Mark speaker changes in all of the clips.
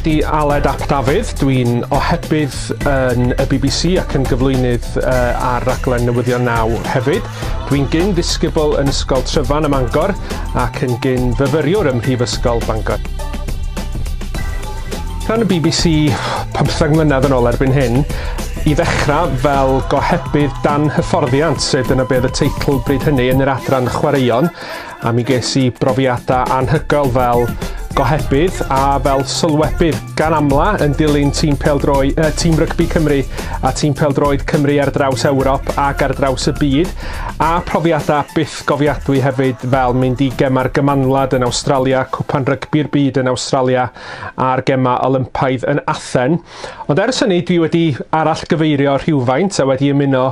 Speaker 1: ydy Aled ap Dafydd. Dwi'n ohebydd yn y BBC ac yn gyflwynydd ar raglen newyddion 9 hefyd. Dwi'n gyn-ddisgybl yn ysgol Tryfan ym Mangor ac yn gyn-fyfyriwr ym Mhrifysgol Bangor. Rhan y BBC 15 mlynedd yn ôl erbyn hyn, i ddechrau fel gohebydd dan hyfforddiant, sef dyna beth y teitl bryd hynny yn yr adran chwaraeon, a mi ges I brofiadau anhygoel fel gohebydd a fel sylwebydd gan amla yn dilyn tîm rygbi Cymru a tîm pêl-droed Cymru ar draws Ewrop ac ar draws y byd, a profiadau byth gofiadwy hefyd fel mynd I gemau'r gymanwlad yn Awstralia, cwpan rygbi'r byd yn Awstralia a'r gemau Olympaidd yn Athen. Ond ers hynny dwi wedi arall gyfeirio rhywfaint a wedi ymuno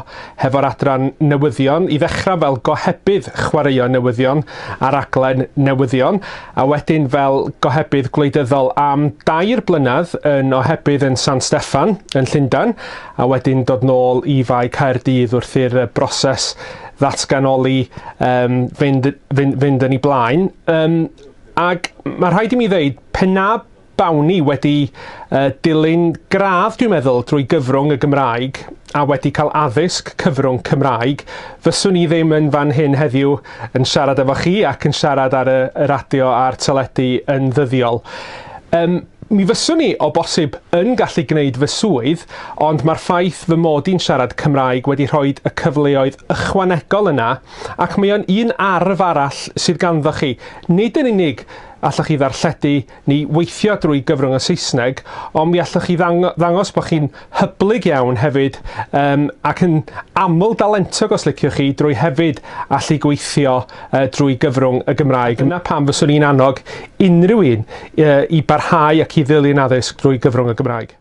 Speaker 1: hefo'r adran newyddion i ddechrau fel gohebydd chwaraeon newyddion ar raglen newyddion, a wedyn fel gohebydd gwleidyddol am 2 blynedd yn ohebydd yn San Steffan yn Llundain, a wedyn dod nôl I fai Caerdydd wrth i'r broses ddatganoli fynd yn ei blaen. Ac mae rhaid I mi ddeud, pena bawn I wedi dilyn gradd dwi'n meddwl drwy gyfrwng y Gymraeg a wedi cael addysg cyfrwng Cymraeg, fyswn I ddim yn fan hyn heddiw yn siarad efo chi ac yn siarad ar y radio a'r teledu yn ddyddiol. Mi fyswn I o bosib yn gallu gwneud fy swydd, ond mae'r ffaith fy mod i'n siarad Cymraeg wedi rhoi y cyfleoedd ychwanegol yna, ac mae o'n un arf arall sydd ganddo chi. Nid yn unig allwch chi ddarlledu ni weithio drwy gyfrwng y Saesneg, ond mi allwch chi ddangos bod chi'n hyblyg iawn hefyd ac yn aml dalentog os liciwch chi drwy hefyd allu gweithio drwy gyfrwng y Gymraeg. Yna pam fyswn i'n annog unrhyw un I barhau ac I ddilyn addysg drwy gyfrwng y Gymraeg.